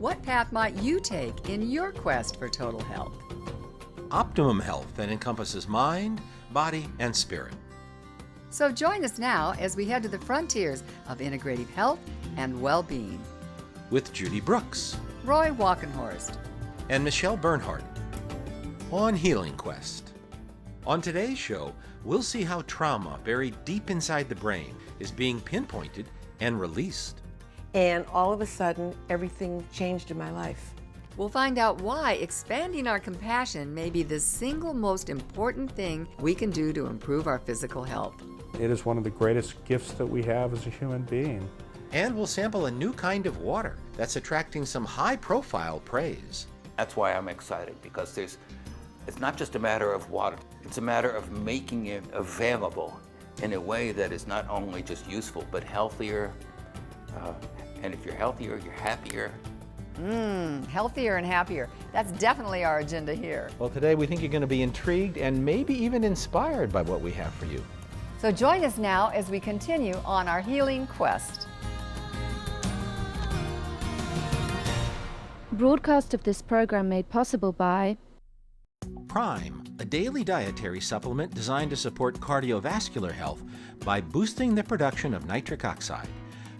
What path might you take in your quest for total health? Optimum health that encompasses mind, body, and spirit. So join us now as we head to the frontiers of integrative health and well-being. With Judy Brooks Roy Walkenhorst and Michelle Bernhardt on Healing Quest. On today's show, we'll see how trauma buried deep inside the brain is being pinpointed and released. And all of a sudden, everything changed in my life. We'll find out why expanding our compassion may be the single most important thing we can do to improve our physical health. It is one of the greatest gifts that we have as a human being. And we'll sample a new kind of water that's attracting some high-profile praise. That's why I'm excited, because it's not just a matter of water. It's a matter of making it available in a way that is not only just useful, but healthier. And if you're healthier, you're happier. Healthier and happier. That's definitely our agenda here. Well, today we think you're going to be intrigued and maybe even inspired by what we have for you. So join us now as we continue on our healing quest. Broadcast of this program made possible by Prime, a daily dietary supplement designed to support cardiovascular health by boosting the production of nitric oxide.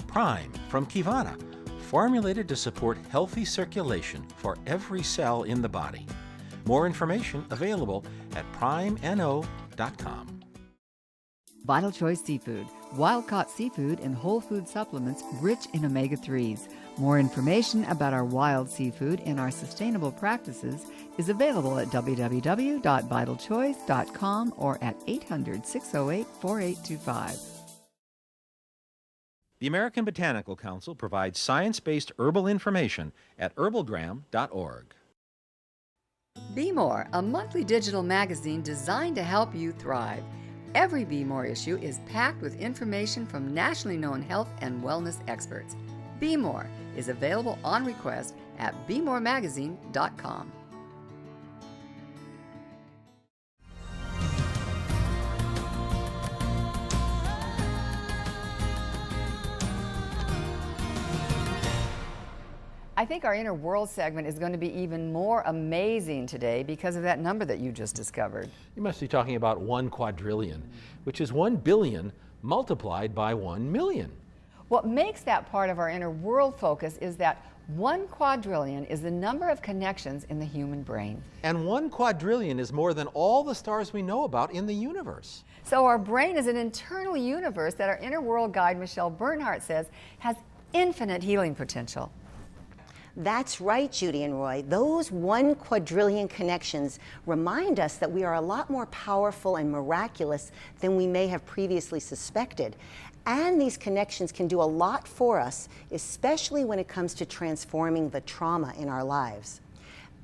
Prime from Kivana, formulated to support healthy circulation for every cell in the body. More information available at primeno.com. Vital Choice Seafood, wild-caught seafood and whole food supplements rich in omega-3s. More information about our wild seafood and our sustainable practices is available at www.vitalchoice.com or at 800-608-4825. The American Botanical Council provides science-based herbal information at herbalgram.org. Be More, a monthly digital magazine designed to help you thrive. Every Be More issue is packed with information from nationally known health and wellness experts. Be More is available on request at BeMoreMagazine.com. I think our Inner World segment is going to be even more amazing today because of that number that you just discovered. You must be talking about 1 quadrillion, which is 1 billion multiplied by 1 million. What makes that part of our Inner World focus is that 1 quadrillion is the number of connections in the human brain. And 1 quadrillion is more than all the stars we know about in the universe. So our brain is an internal universe that our Inner World guide, Michelle Bernhardt, says has infinite healing potential. That's right, Judy and Roy. Those 1 quadrillion connections remind us that we are a lot more powerful and miraculous than we may have previously suspected. And these connections can do a lot for us, especially when it comes to transforming the trauma in our lives.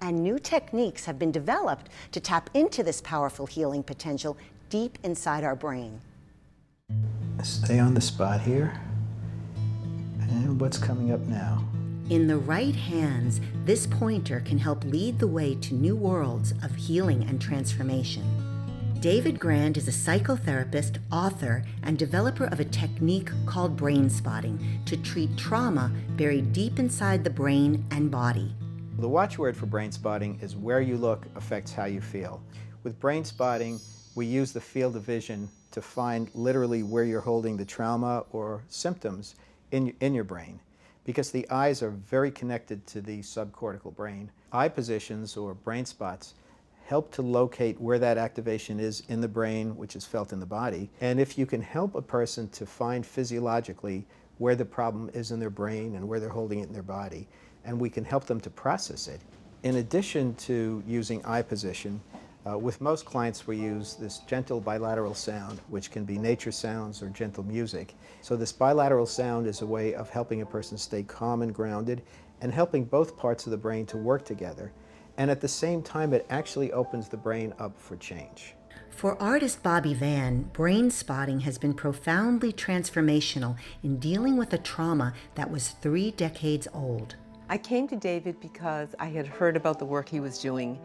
And new techniques have been developed to tap into this powerful healing potential deep inside our brain. Stay on the spot here. And what's coming up now? In the right hands, this pointer can help lead the way to new worlds of healing and transformation. David Grand is a psychotherapist, author, and developer of a technique called brain spotting to treat trauma buried deep inside the brain and body. The watchword for brain spotting is where you look affects how you feel. With brain spotting, we use the field of vision to find literally where you're holding the trauma or symptoms in your brain, because the eyes are very connected to the subcortical brain. Eye positions, or brain spots, help to locate where that activation is in the brain, which is felt in the body. And if you can help a person to find physiologically where the problem is in their brain and where they're holding it in their body, and we can help them to process it. In addition to using eye position, with most clients we use this gentle bilateral sound, which can be nature sounds or gentle music. So this bilateral sound is a way of helping a person stay calm and grounded and helping both parts of the brain to work together. And at the same time, it actually opens the brain up for change. For artist Bobby Van, brain spotting has been profoundly transformational in dealing with a trauma that was 3 decades old. I came to David because I had heard about the work he was doing,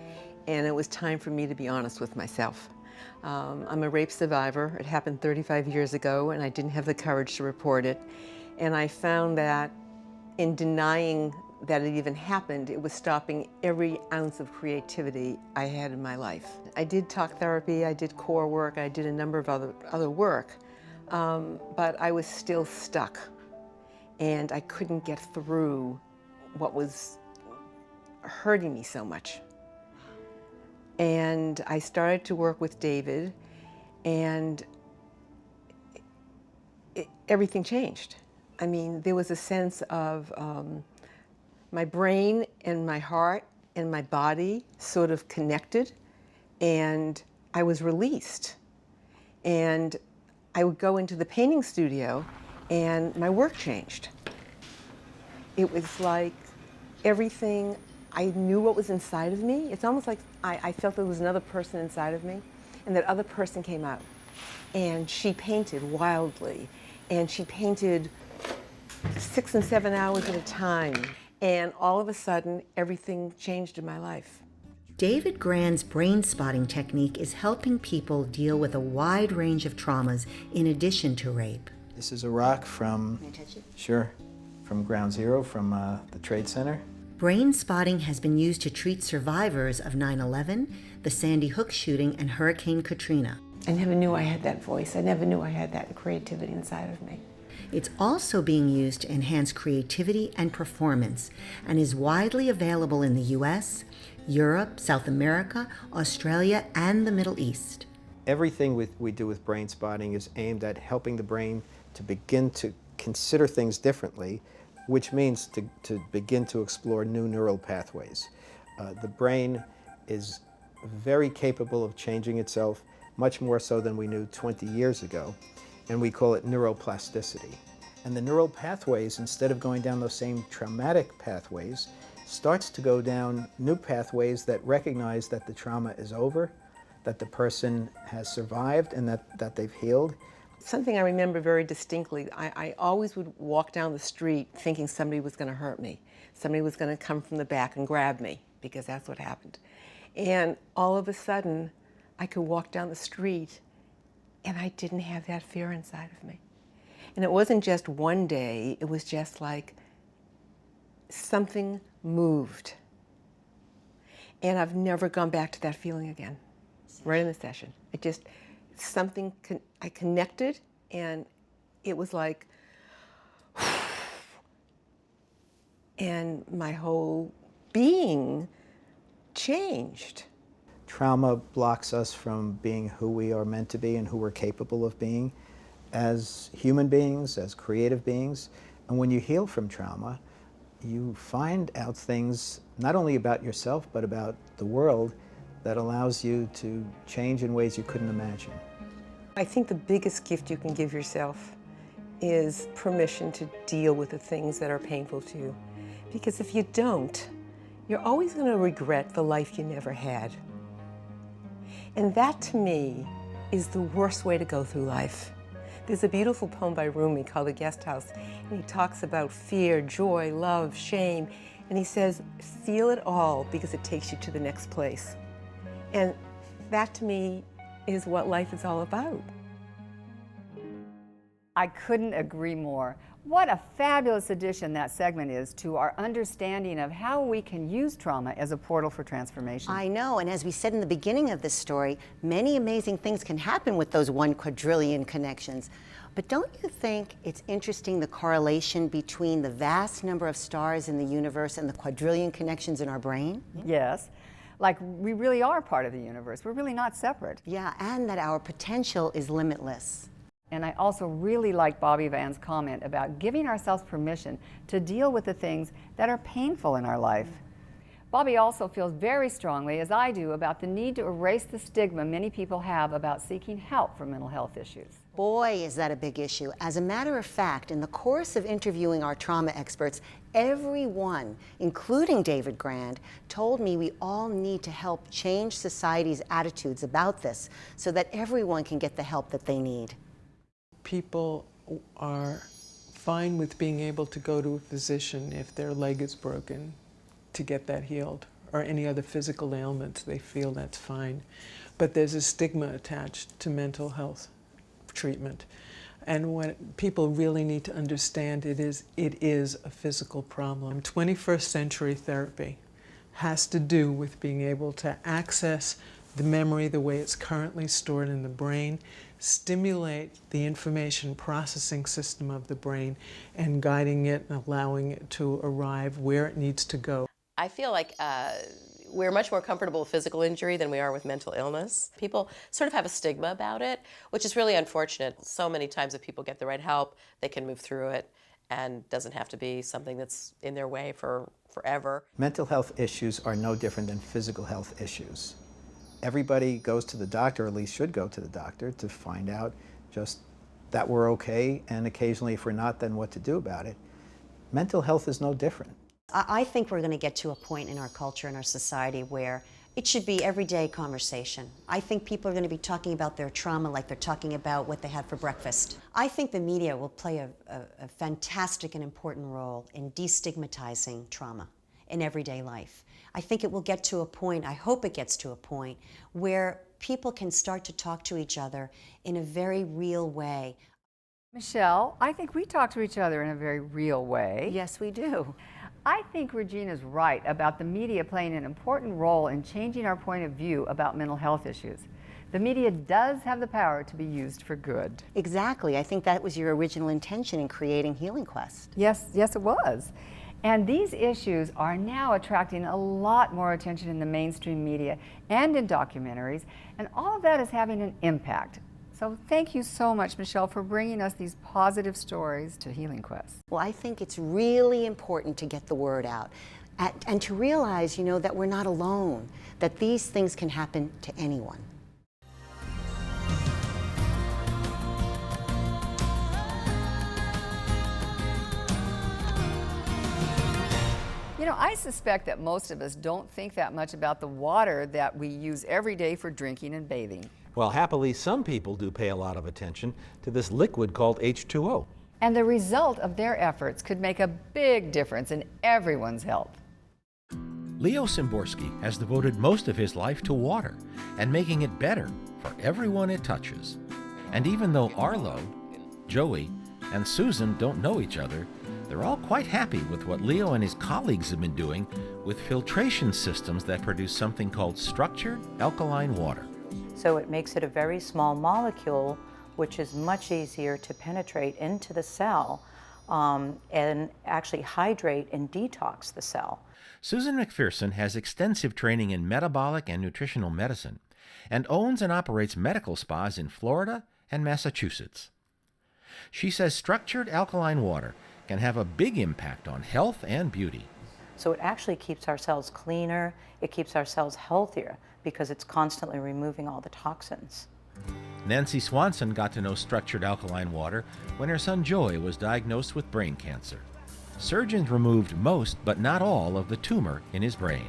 and it was time for me to be honest with myself. I'm a rape survivor. It happened 35 years ago, and I didn't have the courage to report it. And I found that in denying that it even happened, it was stopping every ounce of creativity I had in my life. I did talk therapy, I did core work, I did a number of other work, but I was still stuck, and I couldn't get through what was hurting me so much. And I started to work with David, and everything changed. I mean, there was a sense of my brain and my heart and my body sort of connected, and I was released. And I would go into the painting studio, and my work changed. It was like everything, I knew what was inside of me. It's almost like I felt there was another person inside of me, and that other person came out. And she painted wildly, and she painted 6 and 7 hours at a time. And all of a sudden, everything changed in my life. David Grand's brain spotting technique is helping people deal with a wide range of traumas in addition to rape. This is a rock from, Can I touch it? sure, from Ground Zero, from the Trade Center. Brain spotting has been used to treat survivors of 9/11, the Sandy Hook shooting, and Hurricane Katrina. I never knew I had that voice. I never knew I had that creativity inside of me. It's also being used to enhance creativity and performance and is widely available in the US, Europe, South America, Australia, and the Middle East. Everything we do with brain spotting is aimed at helping the brain to begin to consider things differently, which means to begin to explore new neural pathways. The brain is very capable of changing itself, much more so than we knew 20 years ago, and we call it neuroplasticity. And the neural pathways, instead of going down those same traumatic pathways, starts to go down new pathways that recognize that the trauma is over, that the person has survived, and that they've healed. Something I remember very distinctly, I always would walk down the street thinking somebody was going to hurt me. Somebody was going to come from the back and grab me, because that's what happened. And all of a sudden, I could walk down the street and I didn't have that fear inside of me. And it wasn't just one day, it was just like something moved. And I've never gone back to that feeling again, right in the session. It just, something, I connected, and it was like, and my whole being changed. Trauma blocks us from being who we are meant to be and who we're capable of being as human beings, as creative beings. And when you heal from trauma, you find out things not only about yourself, but about the world that allows you to change in ways you couldn't imagine. I think the biggest gift you can give yourself is permission to deal with the things that are painful to you. Because if you don't, you're always going to regret the life you never had. And that, to me, is the worst way to go through life. There's a beautiful poem by Rumi called The Guest House, and he talks about fear, joy, love, shame, and he says, feel it all because it takes you to the next place. And that, to me, is what life is all about. I couldn't agree more. What a fabulous addition that segment is to our understanding of how we can use trauma as a portal for transformation. I know, and as we said in the beginning of this story, many amazing things can happen with those 1 quadrillion connections. But don't you think it's interesting the correlation between the vast number of stars in the universe and the quadrillion connections in our brain? Yes. Like, we really are part of the universe. We're really not separate. Yeah, and that our potential is limitless. And I also really like Bobby Van's comment about giving ourselves permission to deal with the things that are painful in our life. Bobby also feels very strongly, as I do, about the need to erase the stigma many people have about seeking help for mental health issues. Boy, is that a big issue. As a matter of fact, in the course of interviewing our trauma experts, everyone, including David Grand, told me we all need to help change society's attitudes about this so that everyone can get the help that they need. People are fine with being able to go to a physician if their leg is broken to get that healed, or any other physical ailments, they feel that's fine. But there's a stigma attached to mental health treatment. And what people really need to understand it is a physical problem. 21st century therapy has to do with being able to access the memory the way it's currently stored in the brain, stimulate the information processing system of the brain, and guiding it and allowing it to arrive where it needs to go. I feel like we're much more comfortable with physical injury than we are with mental illness. People sort of have a stigma about it, which is really unfortunate. So many times if people get the right help, they can move through it and doesn't have to be something that's in their way for forever. Mental health issues are no different than physical health issues. Everybody goes to the doctor, or at least should go to the doctor, to find out just that we're okay, and occasionally if we're not, then what to do about it. Mental health is no different. I think we're going to get to a point in our culture and our society where it should be everyday conversation. I think people are going to be talking about their trauma like they're talking about what they had for breakfast. I think the media will play a fantastic and important role in destigmatizing trauma in everyday life. I think it will get to a point, I hope it gets to a point, where people can start to talk to each other in a very real way. Michelle, I think we talk to each other in a very real way. Yes, we do. I think Regina's right about the media playing an important role in changing our point of view about mental health issues. The media does have the power to be used for good. Exactly. I think that was your original intention in creating Healing Quest. Yes, it was. And these issues are now attracting a lot more attention in the mainstream media and in documentaries, and all of that is having an impact. So thank you so much, Michelle, for bringing us these positive stories to Healing Quest. Well, I think it's really important to get the word out and to realize, that we're not alone, that these things can happen to anyone. I suspect that most of us don't think that much about the water that we use every day for drinking and bathing. Well, happily, some people do pay a lot of attention to this liquid called H2O. And the result of their efforts could make a big difference in everyone's health. Leo Szymborski has devoted most of his life to water and making it better for everyone it touches. And even though Arlo, Joey, and Susan don't know each other, they're all quite happy with what Leo and his colleagues have been doing with filtration systems that produce something called structured alkaline water. So it makes it a very small molecule, which is much easier to penetrate into the cell and actually hydrate and detox the cell. Susan McPherson has extensive training in metabolic and nutritional medicine and owns and operates medical spas in Florida and Massachusetts. She says structured alkaline water can have a big impact on health and beauty. So it actually keeps our cells cleaner, it keeps our cells healthier because it's constantly removing all the toxins. Nancy Swanson got to know structured alkaline water when her son Joey was diagnosed with brain cancer. Surgeons removed most, but not all, of the tumor in his brain.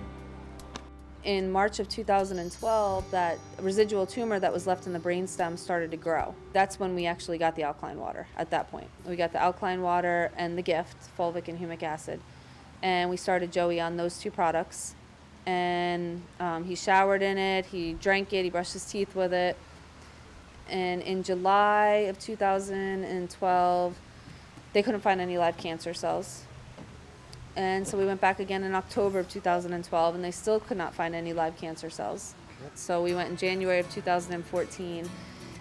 In March of 2012, that residual tumor that was left in the brainstem started to grow. That's when we actually got the alkaline water at that point. We got the alkaline water and the gift, fulvic and humic acid. And we started Joey on those two products. And he showered in it, he drank it, he brushed his teeth with it. And in July of 2012, they couldn't find any live cancer cells. And so we went back again in October of 2012, and they still could not find any live cancer cells. So we went in January of 2014,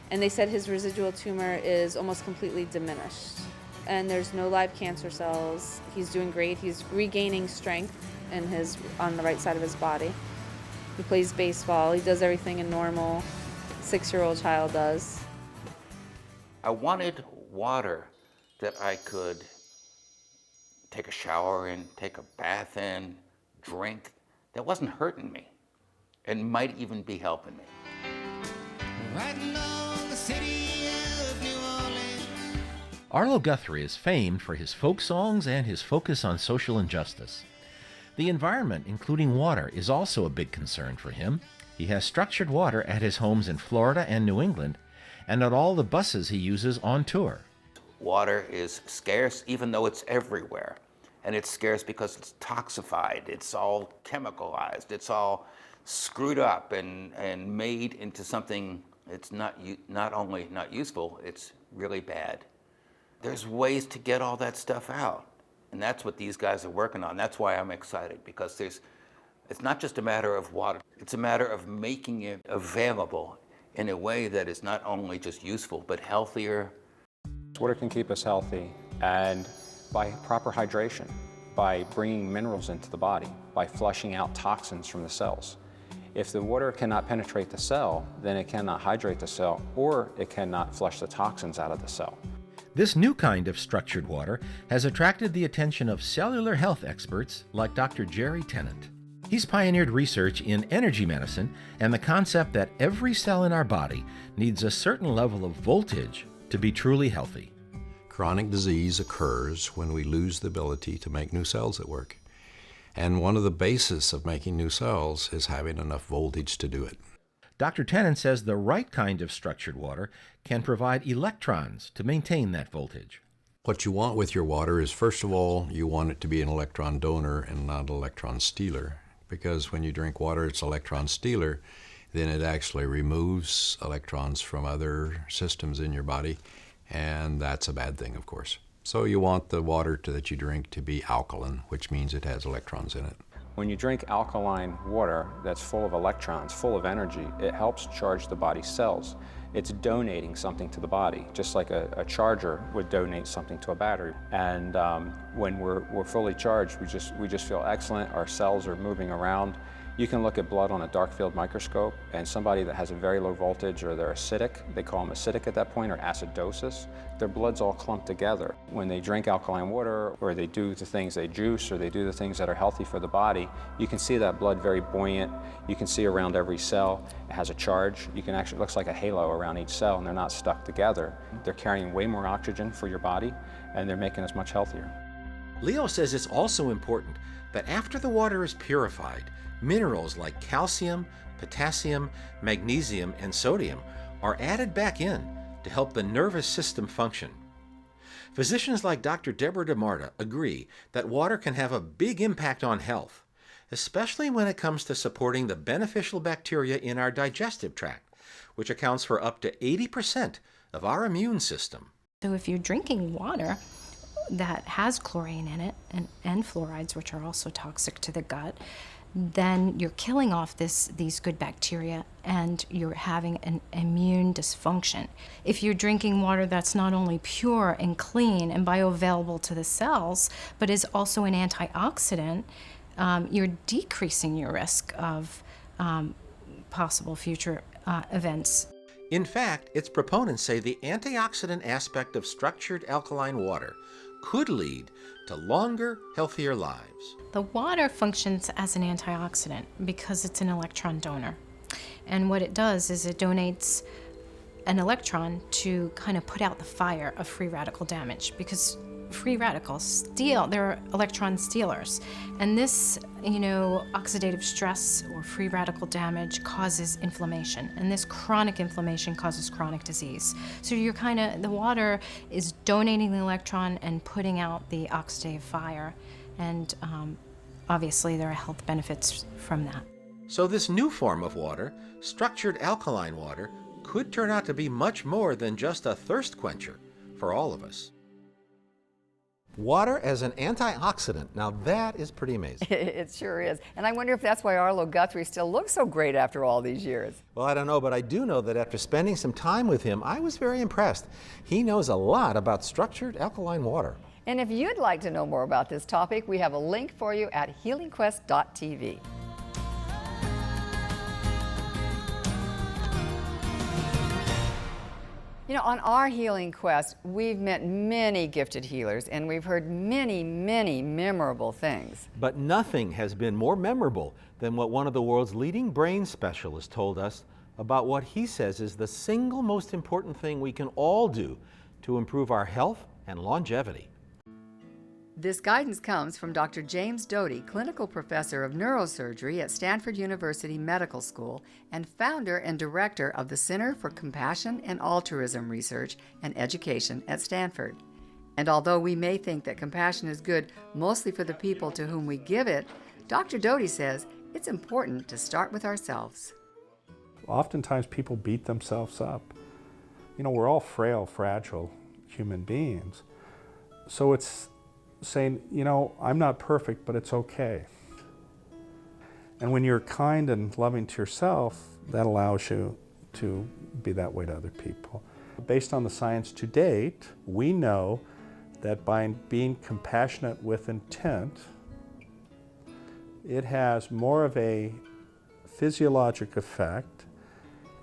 and they said his residual tumor is almost completely diminished. And there's no live cancer cells. He's doing great. He's regaining strength on the right side of his body. He plays baseball. He does everything a normal 6-year-old child does. I wanted water that I could take a shower in, take a bath in, drink, that wasn't hurting me and might even be helping me. Riding on the city of New Orleans. Arlo Guthrie is famed for his folk songs and his focus on social injustice. The environment, including water, is also a big concern for him. He has structured water at his homes in Florida and New England, and at all the buses he uses on tour. Water is scarce even though it's everywhere. And it's scarce because it's toxified, it's all chemicalized, it's all screwed up and made into something it's not only not useful, it's really bad. There's ways to get all that stuff out. And that's what these guys are working on. That's why I'm excited, because it's not just a matter of water. It's a matter of making it available in a way that is not only just useful, but healthier. Water can keep us healthy, and by proper hydration, by bringing minerals into the body, by flushing out toxins from the cells. If the water cannot penetrate the cell, then it cannot hydrate the cell, or it cannot flush the toxins out of the cell. This new kind of structured water has attracted the attention of cellular health experts like Dr. Jerry Tennant. He's pioneered research in energy medicine and the concept that every cell in our body needs a certain level of voltage to be truly healthy. Chronic disease occurs when we lose the ability to make new cells at work. And one of the bases of making new cells is having enough voltage to do it. Dr. Tennant says the right kind of structured water can provide electrons to maintain that voltage. What you want with your water is, first of all, you want it to be an electron donor and not an electron stealer. Because when you drink water, it's electron stealer, then it actually removes electrons from other systems in your body, and that's a bad thing, of course. So you want the water that you drink to be alkaline, which means it has electrons in it. When you drink alkaline water that's full of electrons, full of energy, it helps charge the body's cells. It's donating something to the body, just like a charger would donate something to a battery. And when we're fully charged, we just feel excellent. Our cells are moving around. You can look at blood on a dark field microscope, and somebody that has a very low voltage, or they're acidic, they call them acidic at that point, or acidosis, their blood's all clumped together. When they drink alkaline water, or they do the things they juice, or they do the things that are healthy for the body, you can see that blood very buoyant. You can see around every cell, it has a charge. You can actually, it looks like a halo around each cell, and they're not stuck together. They're carrying way more oxygen for your body, and they're making us much healthier. Leo says it's also important that after the water is purified, minerals like calcium, potassium, magnesium, and sodium are added back in to help the nervous system function. Physicians like Dr. Deborah DeMarta agree that water can have a big impact on health, especially when it comes to supporting the beneficial bacteria in our digestive tract, which accounts for up to 80% of our immune system. So if you're drinking water that has chlorine in it and fluorides, which are also toxic to the gut, then you're killing off these good bacteria and you're having an immune dysfunction. If you're drinking water that's not only pure and clean and bioavailable to the cells, but is also an antioxidant, you're decreasing your risk of possible future events. In fact, its proponents say the antioxidant aspect of structured alkaline water could lead to longer, healthier lives. The water functions as an antioxidant because it's an electron donor. And what it does is it donates an electron to kind of put out the fire of free radical damage, because free radicals they're electron stealers. And this, oxidative stress or free radical damage causes inflammation. And this chronic inflammation causes chronic disease. So the water is donating the electron and putting out the oxidative fire. And obviously there are health benefits from that. So this new form of water, structured alkaline water, could turn out to be much more than just a thirst quencher for all of us. Water as an antioxidant. Now that is pretty amazing. It sure is. And I wonder if that's why Arlo Guthrie still looks so great after all these years. Well, I don't know, but I do know that after spending some time with him, I was very impressed. He knows a lot about structured alkaline water. And if you'd like to know more about this topic, we have a link for you at healingquest.tv. On our healing quest, we've met many gifted healers, and we've heard many, many memorable things. But nothing has been more memorable than what one of the world's leading brain specialists told us about what he says is the single most important thing we can all do to improve our health and longevity. This guidance comes from Dr. James Doty, clinical professor of neurosurgery at Stanford University Medical School and founder and director of the Center for Compassion and Altruism Research and Education at Stanford. And although we may think that compassion is good mostly for the people to whom we give it, Dr. Doty says it's important to start with ourselves. Oftentimes people beat themselves up. You know, we're all frail, fragile human beings. So it's saying, you know, I'm not perfect, but it's okay. And when you're kind and loving to yourself, that allows you to be that way to other people. Based on the science to date, we know that by being compassionate with intent, it has more of a physiologic effect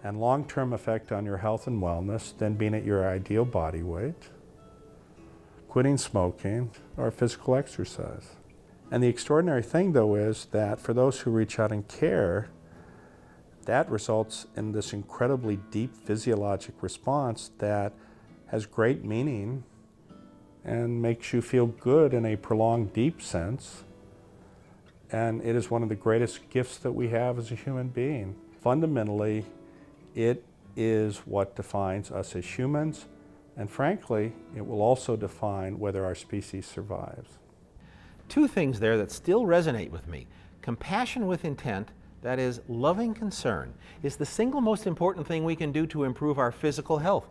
and long-term effect on your health and wellness than being at your ideal body weight, quitting smoking, or physical exercise. And the extraordinary thing, though, is that for those who reach out and care, that results in this incredibly deep physiologic response that has great meaning and makes you feel good in a prolonged, deep sense. And it is one of the greatest gifts that we have as a human being. Fundamentally, it is what defines us as humans, and frankly, it will also define whether our species survives. Two things there that still resonate with me. Compassion with intent, that is, loving concern, is the single most important thing we can do to improve our physical health.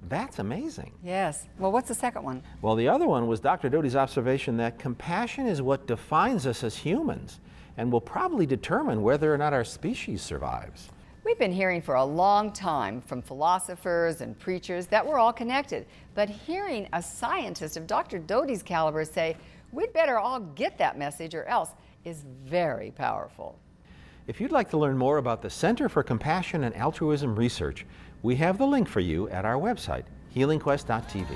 That's amazing. Yes. Well, what's the second one? Well, the other one was Dr. Doty's observation that compassion is what defines us as humans and will probably determine whether or not our species survives. We've been hearing for a long time from philosophers and preachers that we're all connected. But hearing a scientist of Dr. Doty's caliber say, we'd better all get that message or else, is very powerful. If you'd like to learn more about the Center for Compassion and Altruism Research, we have the link for you at our website, healingquest.tv.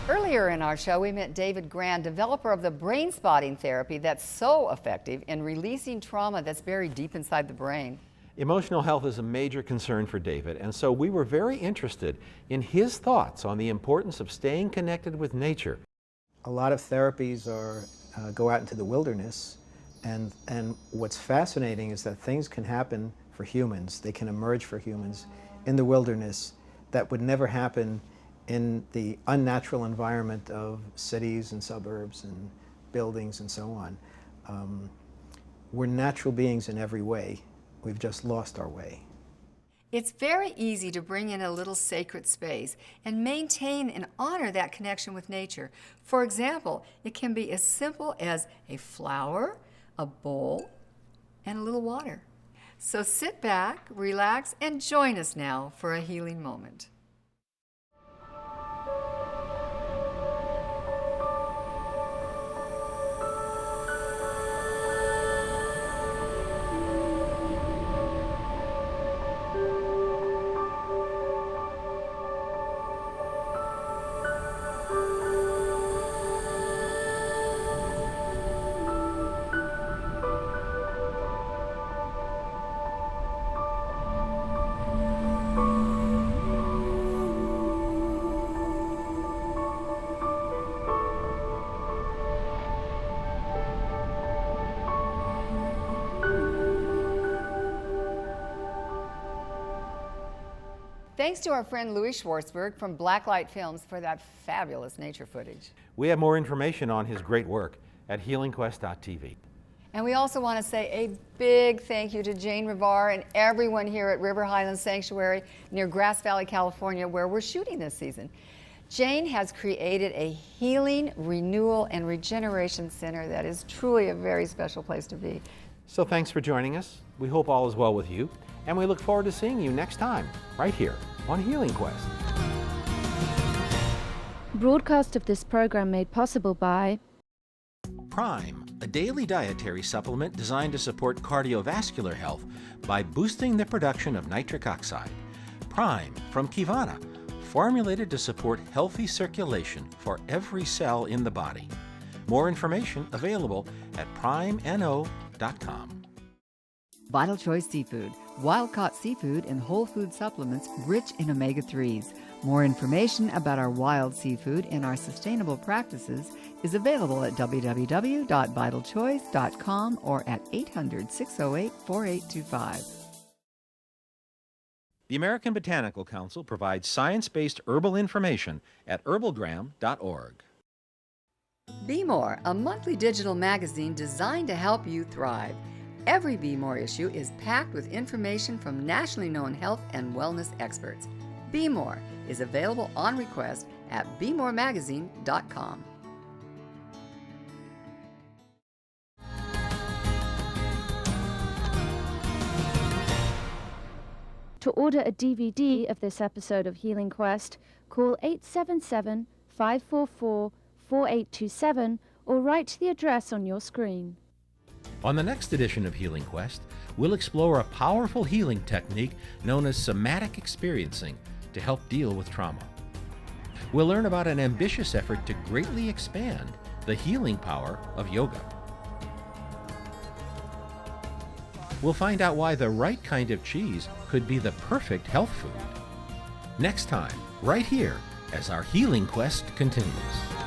Earlier in our show, we met David Grand, developer of the brain spotting therapy that's so effective in releasing trauma that's buried deep inside the brain. Emotional health is a major concern for David, and so we were very interested in his thoughts on the importance of staying connected with nature. A lot of therapies go out into the wilderness, and what's fascinating is that things can happen for humans, they can emerge for humans in the wilderness that would never happen in the unnatural environment of cities and suburbs and buildings and so on. We're natural beings in every way. We've just lost our way. It's very easy to bring in a little sacred space and maintain and honor that connection with nature. For example, it can be as simple as a flower, a bowl, and a little water. So sit back, relax, and join us now for a healing moment. Thanks to our friend Louis Schwartzberg from Blacklight Films for that fabulous nature footage. We have more information on his great work at healingquest.tv. And we also want to say a big thank you to Jane Rivar and everyone here at River Highlands Sanctuary near Grass Valley, California, where we're shooting this season. Jane has created a healing, renewal, and regeneration center that is truly a very special place to be. So thanks for joining us. We hope all is well with you, and we look forward to seeing you next time, right here on Healing Quest. Broadcast of this program made possible by Prime, a daily dietary supplement designed to support cardiovascular health by boosting the production of nitric oxide. Prime from Kivana, formulated to support healthy circulation for every cell in the body. More information available at primeno.com. Vital Choice Seafood, wild-caught seafood and whole food supplements rich in omega-3s. More information about our wild seafood and our sustainable practices is available at www.vitalchoice.com or at 800-608-4825. The American Botanical Council provides science-based herbal information at herbalgram.org. Be More, a monthly digital magazine designed to help you thrive. Every Be More issue is packed with information from nationally known health and wellness experts. Be More is available on request at BeMoreMagazine.com. To order a DVD of this episode of Healing Quest, call 877-544-4827 or write the address on your screen. On the next edition of Healing Quest, we'll explore a powerful healing technique known as somatic experiencing to help deal with trauma. We'll learn about an ambitious effort to greatly expand the healing power of yoga. We'll find out why the right kind of cheese could be the perfect health food. Next time, right here, as our Healing Quest continues.